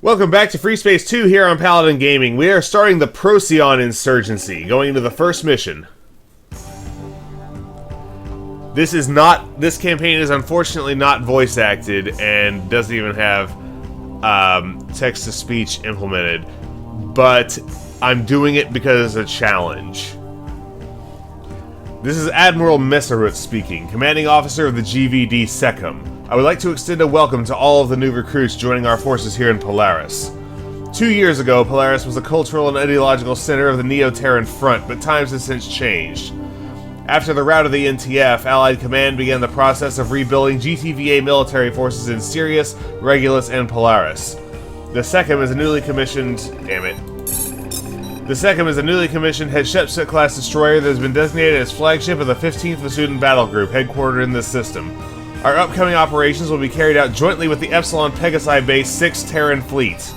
Welcome back to Freespace 2 here on Paladin Gaming. We are starting the Procyon Insurgency, going into the first mission. This campaign is unfortunately not voice acted and doesn't even have text-to-speech implemented, but I'm doing it because it's a challenge. This is Admiral Messerut speaking, commanding officer of the GVD Sekham. I would like to extend a welcome to all of the new recruits joining our forces here in Polaris. 2 years ago, Polaris was the cultural and ideological center of the Neo-Terran front, but times have since changed. After the rout of the NTF, Allied Command began the process of rebuilding GTVA military forces in Sirius, Regulus, and Polaris. The Sekham is a newly commissioned... The Sekham is a newly commissioned Hatshepsut-class destroyer that has been designated as flagship of the 15th Vasudan battle group, headquartered in this system. Our upcoming operations will be carried out jointly with the Epsilon Pegasi-based 6th Terran Fleet.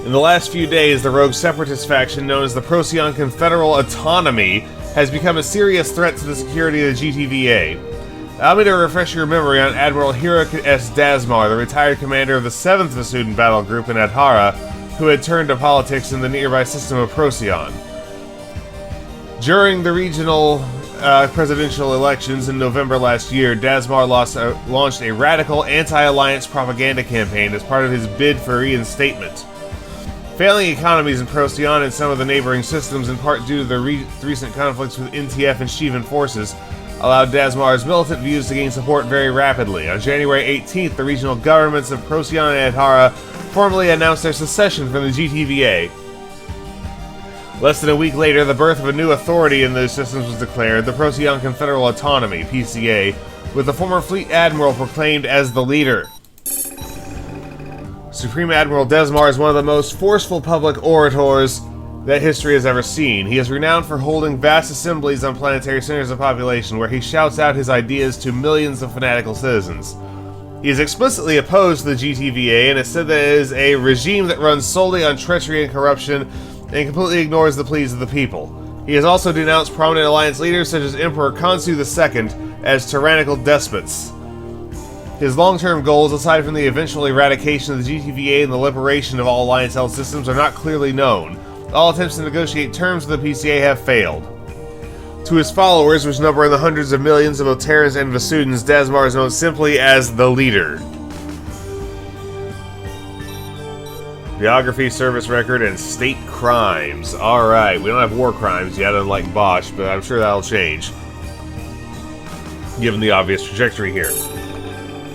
In the last few days, the rogue separatist faction known as the Procyon Confederal Autonomy has become a serious threat to the security of the GTVA. Allow me to refresh your memory on Admiral Hiruk Dasmar, the retired commander of the 7th Vasudan battle group in Adhara, who had turned to politics in the nearby system of Procyon. During the regional presidential elections in November last year, Dasmar launched a radical anti-alliance propaganda campaign as part of his bid for reinstatement. Failing economies in Procyon and some of the neighboring systems, in part due to the recent conflicts with NTF and Shivan forces, allowed Dasmar's militant views to gain support very rapidly. On January 18th, the regional governments of Procyon and Adhara formally announced their secession from the GTVA. Less than a week later, the birth of a new authority in those systems was declared, the Procyon Confederal Autonomy, PCA, with the former Fleet Admiral proclaimed as the leader. Supreme Admiral Dasmar is one of the most forceful public orators that history has ever seen. He is renowned for holding vast assemblies on planetary centers of population where he shouts out his ideas to millions of fanatical citizens. He is explicitly opposed to the GTVA and has said that it is a regime that runs solely on treachery and corruption and completely ignores the pleas of the people. He has also denounced prominent alliance leaders such as Emperor Khonsu II as tyrannical despots. His long-term goals, aside from the eventual eradication of the GTVA and the liberation of all alliance-held systems, are not clearly known. All attempts to negotiate terms with the PCA have failed. To his followers, which number in the hundreds of millions of Oterans and Vasudans, Dasmar is known simply as the leader. Biography, service record, and state crimes. Alright, we don't have war crimes yet, unlike Bosch, but I'm sure that'll change, given the obvious trajectory here.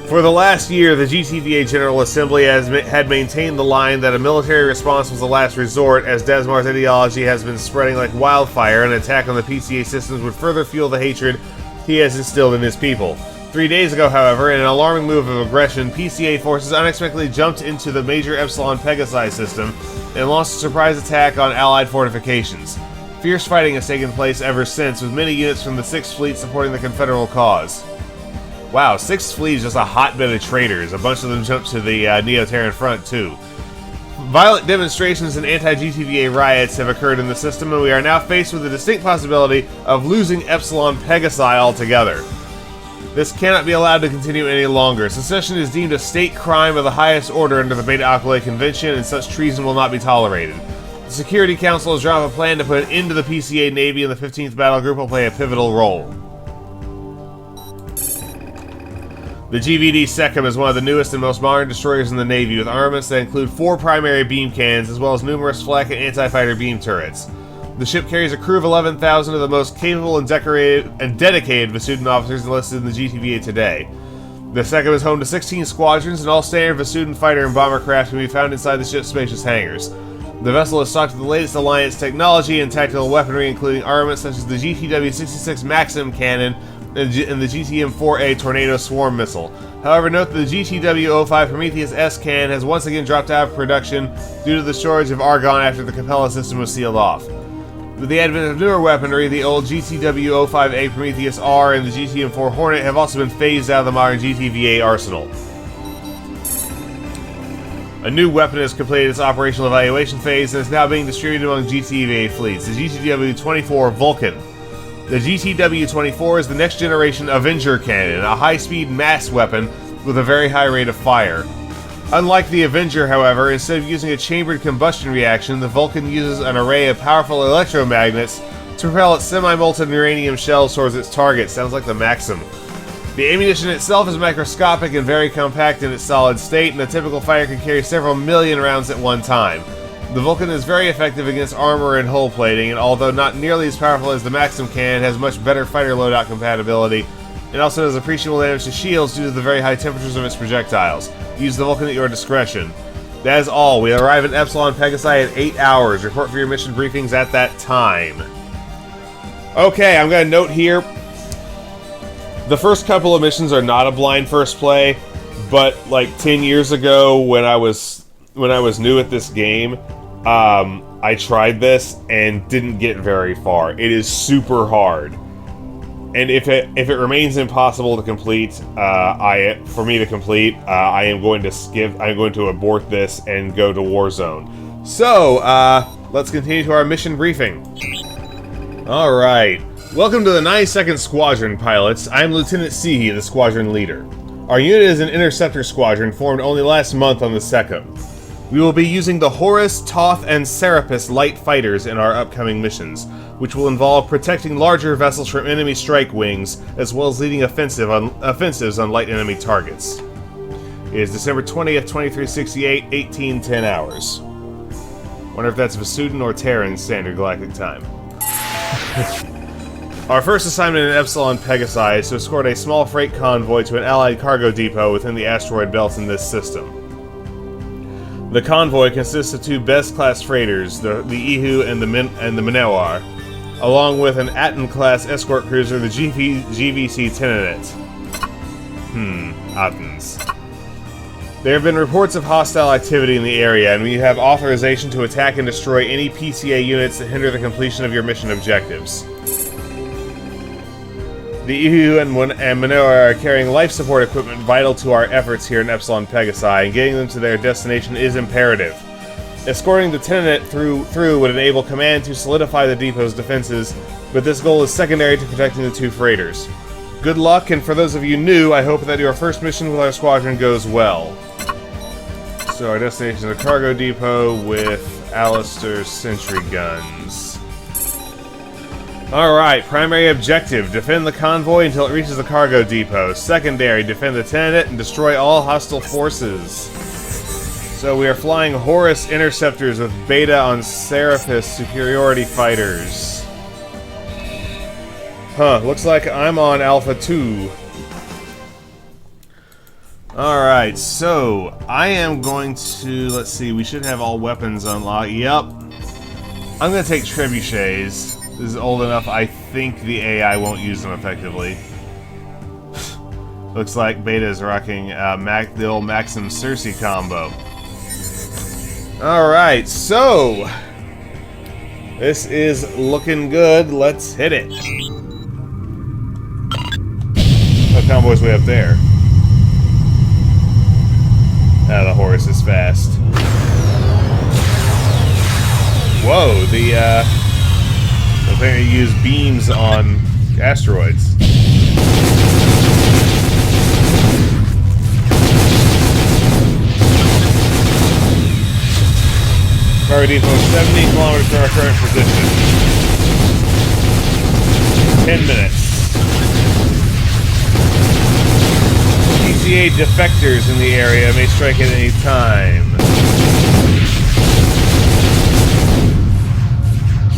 For the last year, the GTVA General Assembly had maintained the line that a military response was the last resort, as Dasmar's ideology has been spreading like wildfire. An attack on the PCA systems would further fuel the hatred he has instilled in his people. 3 days ago, however, in an alarming move of aggression, PCA forces unexpectedly jumped into the major Epsilon Pegasi system and launched a surprise attack on Allied fortifications. Fierce fighting has taken place ever since, with many units from the 6th Fleet supporting the Confederal cause. Wow, 6th Fleet is just a hotbed of traitors. A bunch of them jumped to the Neo-Terran front, too. Violent demonstrations and anti-GTVA riots have occurred in the system, and we are now faced with the distinct possibility of losing Epsilon Pegasi altogether. This cannot be allowed to continue any longer. Secession is deemed a state crime of the highest order under the Beta Acolyte Convention, and such treason will not be tolerated. The Security Council has drawn up a plan to put an end to the PCA Navy, and the 15th Battle Group will play a pivotal role. The GVD Sekham is one of the newest and most modern destroyers in the Navy, with armaments that include 4 primary beam cannons, as well as numerous flak and anti-fighter beam turrets. The ship carries a crew of 11,000 of the most capable and dedicated Vasudan officers enlisted in the GTVA today. The Sekham is home to 16 squadrons, and all standard Vasudan fighter and bomber craft can be found inside the ship's spacious hangars. The vessel is stocked with the latest Alliance technology and tactical weaponry, including armaments such as the GTW-66 Maxim cannon and the GTM-4A Tornado Swarm missile. However, note that the GTW-05 Prometheus S cannon has once again dropped out of production due to the shortage of argon after the Capella system was sealed off. With the advent of newer weaponry, the old GTW-05A Prometheus R and the GTM-4 Hornet have also been phased out of the modern GTVA arsenal. A new weapon has completed its operational evaluation phase and is now being distributed among GTVA fleets, the GTW-24 Vulcan. The GTW-24 is the next generation Avenger cannon, a high-speed mass weapon with a very high rate of fire. Unlike the Avenger, however, instead of using a chambered combustion reaction, the Vulcan uses an array of powerful electromagnets to propel its semi-molten uranium shells towards its target. Sounds like the Maxim. The ammunition itself is microscopic and very compact in its solid state, and a typical fighter can carry several million rounds at one time. The Vulcan is very effective against armor and hull plating, and although not nearly as powerful as the Maxim can, has much better fighter loadout compatibility, and also does appreciable damage to shields due to the very high temperatures of its projectiles. Use the Vulcan at your discretion. That is all. We arrive at Epsilon Pegasi at 8 hours. Report for your mission briefings at that time. Okay, I'm going to note here, the first couple of missions are not a blind first play, but like 10 years ago when I was new at this game, I tried this and didn't get very far. It is super hard. And if it remains impossible to complete, I am going to skip. I'm going to abort this and go to Warzone. So let's continue to our mission briefing. All right, welcome to the 92nd Squadron, pilots. I'm Lieutenant Sehi, the squadron leader. Our unit is an interceptor squadron formed only last month on the Sekham. We will be using the Horus, Toth, and Serapis light fighters in our upcoming missions, which will involve protecting larger vessels from enemy strike wings, as well as leading offensives on light enemy targets. It is December 20th, 2368, 1810 hours. Wonder if that's Vasudan or Terran Standard Galactic Time. Our first assignment in Epsilon Pegasi is to escort a small freight convoy to an allied cargo depot within the asteroid belt in this system. The convoy consists of two best-class freighters, the Ihu and the Manowar, along with an Aten-class escort cruiser, the GVC Tenet. Atens. There have been reports of hostile activity in the area, and we have authorization to attack and destroy any PCA units that hinder the completion of your mission objectives. The Ihu and Manowar are carrying life support equipment vital to our efforts here in Epsilon Pegasi, and getting them to their destination is imperative. Escorting the Tenet through would enable command to solidify the depot's defenses, but this goal is secondary to protecting the two freighters. Good luck, and for those of you new, I hope that your first mission with our squadron goes well. So our destination is a cargo depot with Alistair sentry guns. Alright, primary objective, defend the convoy until it reaches the cargo depot. Secondary, defend the Tenet and destroy all hostile forces. So we are flying Horus interceptors with Beta on Serapis superiority fighters. Looks like I'm on Alpha 2. Alright, so I am going to, let's see, we should have all weapons unlocked. Yep. I'm going to take trebuchets. This is old enough, I think the AI won't use them effectively. Looks like Beta is rocking the old Maxim Cersei combo. Alright, so this is looking good. Let's hit it. What convoy's way up there? Ah, the Horus is fast. Whoa, they use beams on asteroids. Cargo depot 70 kilometers from our current position. 10 minutes. PCA defectors in the area may strike at any time.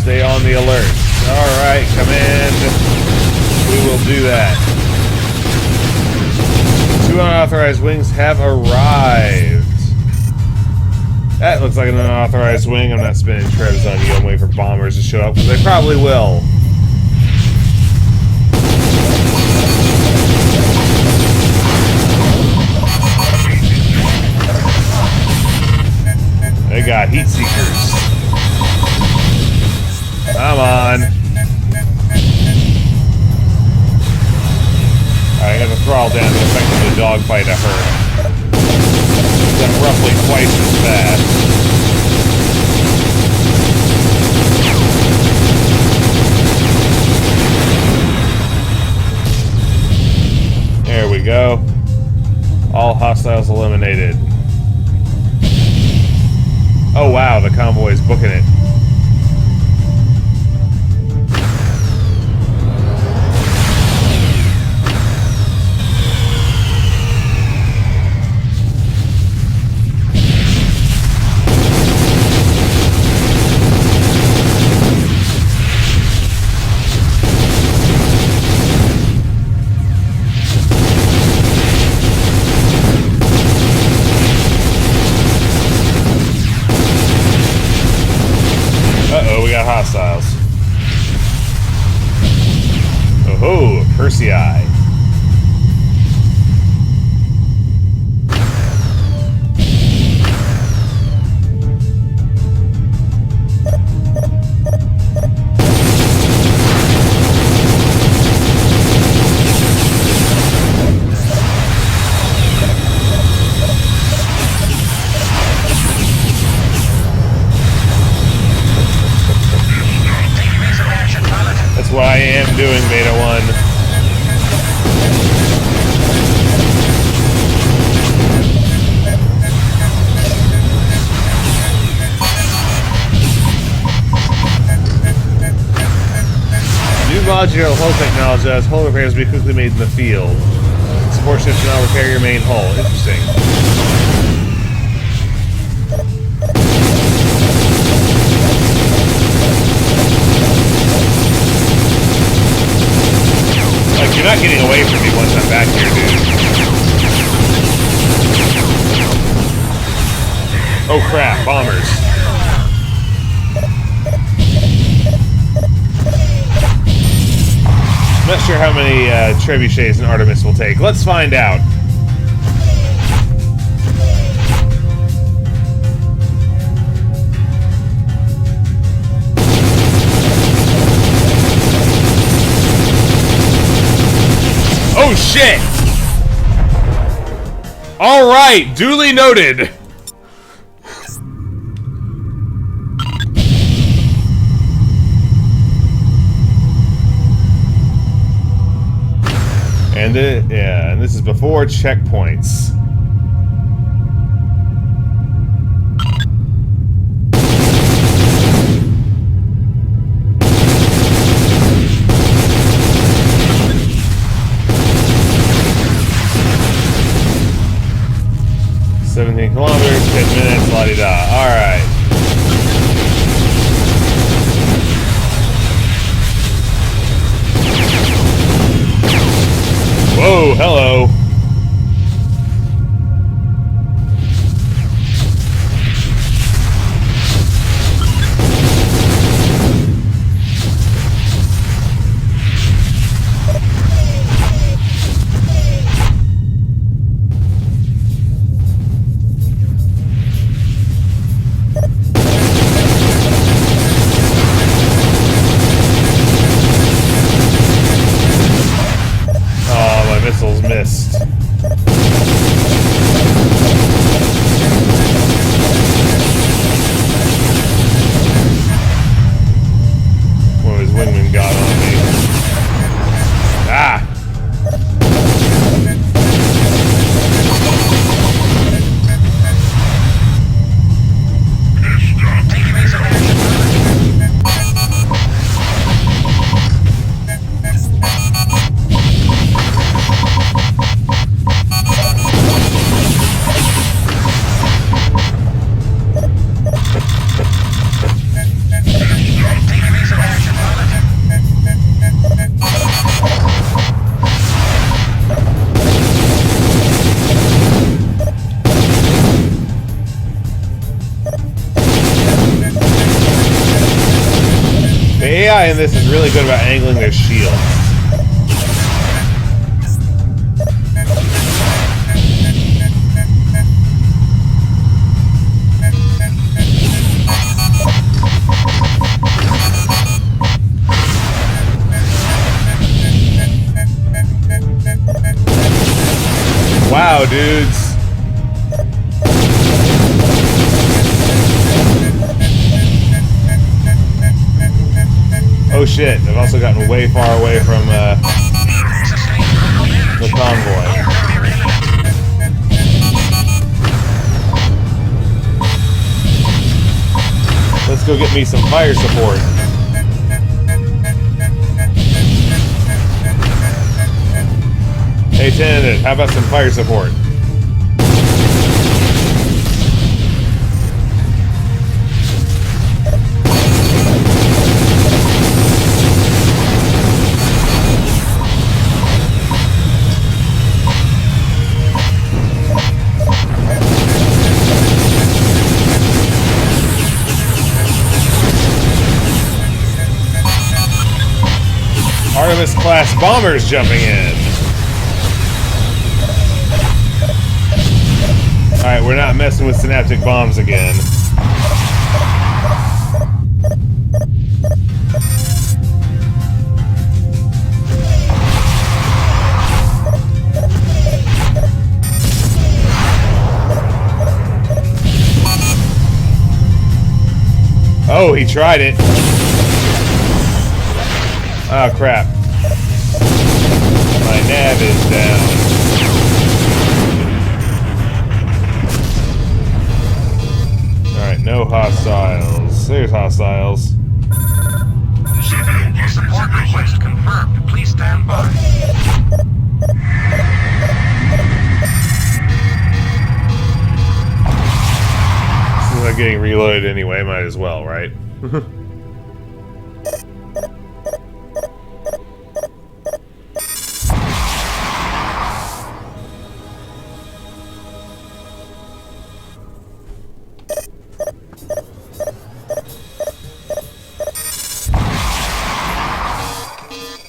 Stay on the alert. Alright, command. We will do that. Two unauthorized wings have arrived. That looks like an unauthorized wing. I'm not spending trebs on you. I'm waiting for bombers to show up, because they probably will. They got heat seekers. Come on. I have to throttle down to effectively dogfight a herd. Done roughly twice as fast. There we go. All hostiles eliminated. Oh wow, the convoy's booking it. Hostiles. Oh-ho, Persei. What I am doing, Beta 1. New modular hull technology allows hull repairs to be quickly made in the field. Support ships can now repair your main hull. Interesting. Like, you're not getting away from me once I'm back here, dude. Oh crap, bombers. I'm not sure how many trebuchets an Artemis will take. Let's find out. Oh shit! Alright, duly noted. And this is before checkpoints. Kilometers, 10 minutes, la-di-da. Alright. Whoa, hello. Missiles missed. Well, his wingman got on me. Ah! The AI in this is really good about angling their shield. Wow, dudes. Oh shit, I've also gotten way far away from the convoy. go get me some fire support. Hey, Tenant, how about some fire support? Artemis-class bombers jumping in. Alright, we're not messing with synaptic bombs again. Oh, he tried it. Oh, crap. My nav is down. Alright, no hostiles. There's hostiles. Your support request confirmed. Please stand by. Since I'm getting reloaded anyway, might as well, right?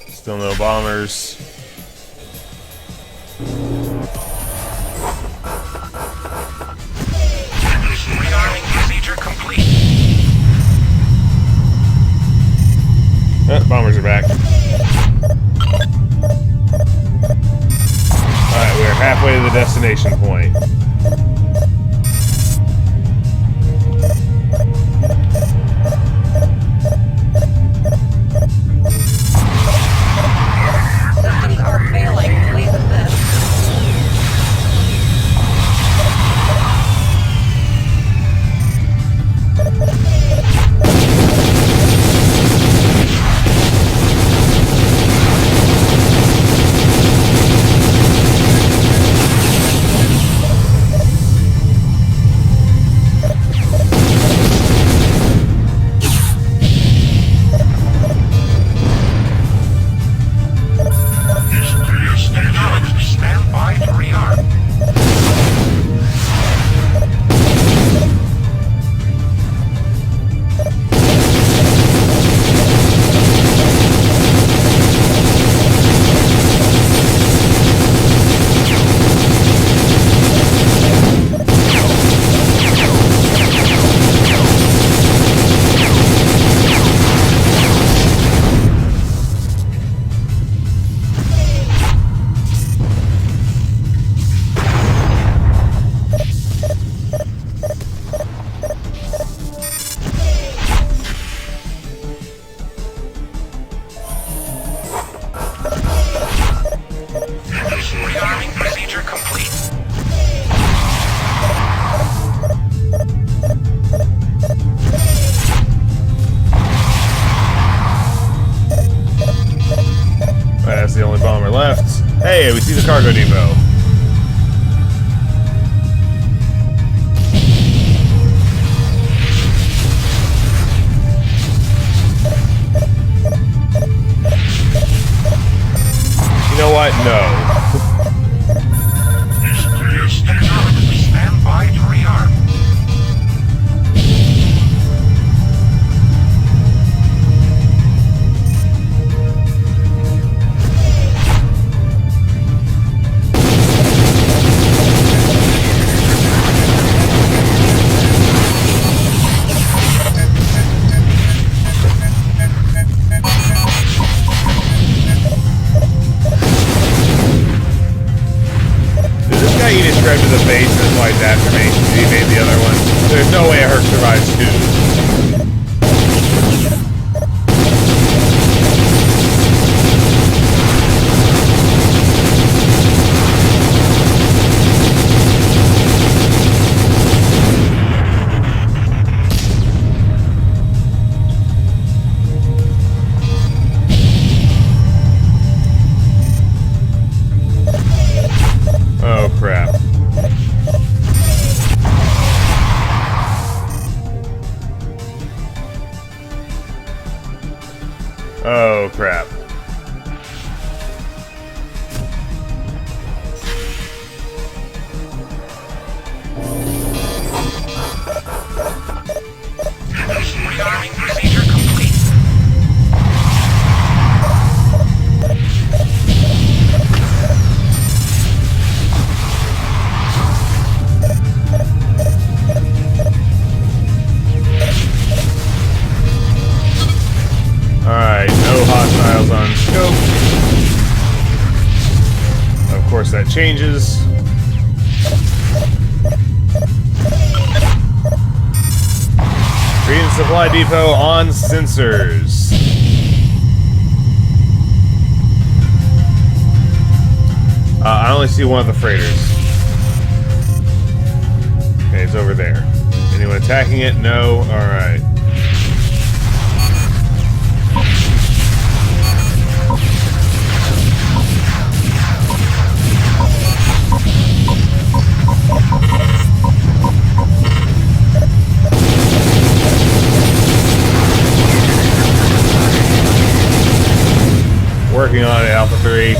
Still no bombers. Rearming procedure complete. Bombers are back. Alright, we're halfway to the destination point. Systems are failing. Please assist. Stand by to rearm. Rearming procedure complete. That's the only bomber left. Hey, we see the cargo depot. You know what? No. Stand by to rearm. He described to the face, that's why he's after me. He made the other one. There's no way a Hiruk survives two. trap. Rearming procedure complete. Alright, no hostiles on scope. Of course that changes. Green supply depot on sensors. I only see one of the freighters. Okay, it's over there. Anyone attacking it? No? Alright. Working on it, Alpha 3.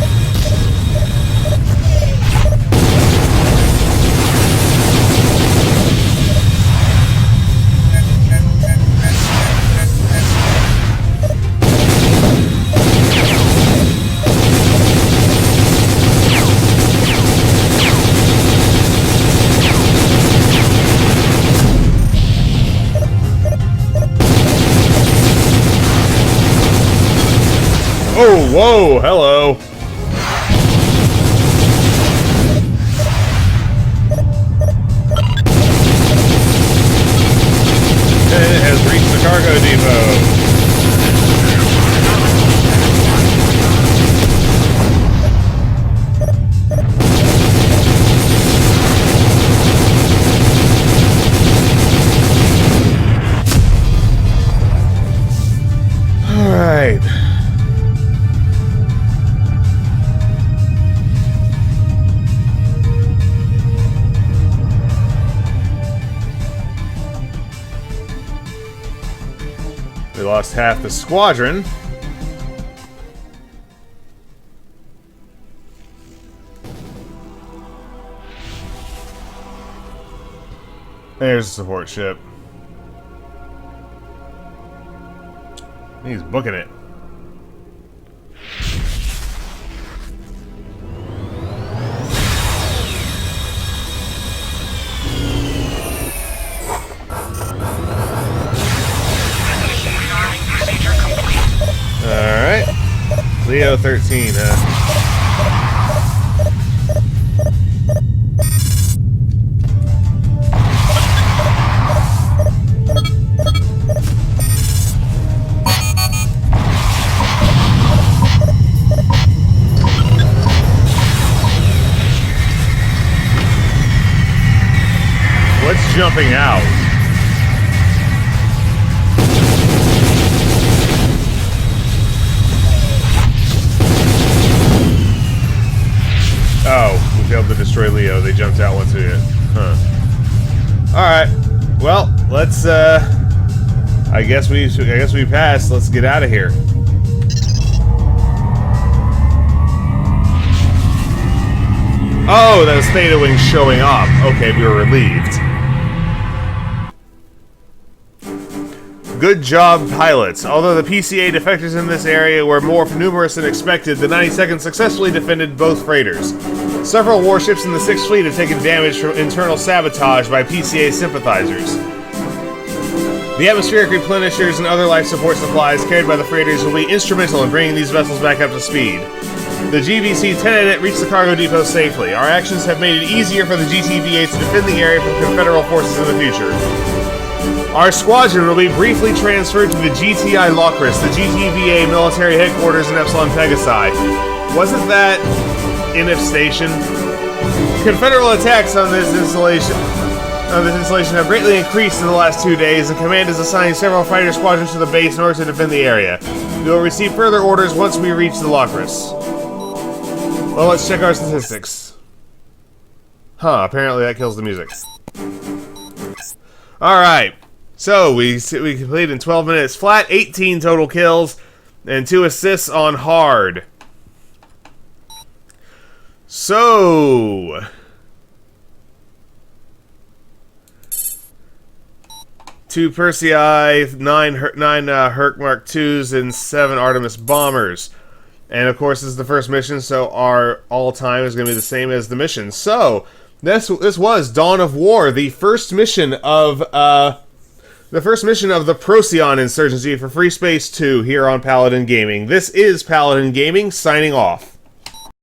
Oh, whoa, hello. And it has reached the cargo depot. All right. We lost half the squadron. There's a support ship. He's booking it. Alright. Leo 13, What's jumping out? Oh, we failed to destroy Leo. They jumped out once we did. Huh. Alright. Well, let's I guess we passed. Let's get out of here. Oh, that was Theta Wing showing up. Okay, we were relieved. Good job, pilots. Although the PCA defectors in this area were more numerous than expected, the 92nd successfully defended both freighters. Several warships in the 6th Fleet have taken damage from internal sabotage by PCA sympathizers. The atmospheric replenishers and other life support supplies carried by the freighters will be instrumental in bringing these vessels back up to speed. The GVC 10 reached the cargo depot safely. Our actions have made it easier for the GTVA to defend the area from Confederal forces in the future. Our squadron will be briefly transferred to the GTI Locris, the GTVA military headquarters in Epsilon Pegasi. Wasn't that NF Station? Confederal attacks on this installation have greatly increased in the last 2 days, and command is assigning several fighter squadrons to the base in order to defend the area. We will receive further orders once we reach the Locris. Well, let's check our statistics. Huh, apparently that kills the music. Alright. So, we completed in 12 minutes flat, 18 total kills. and 2 assists on hard. So... 2 Persei, 9 Hiruk Mark IIs, and 7 Artemis bombers. And of course, this is the first mission, so our all-time is going to be the same as the mission. So, this was Dawn of War, the first mission of the Procyon Insurgency for Freespace 2 here on Paladin Gaming. This is Paladin Gaming, signing off.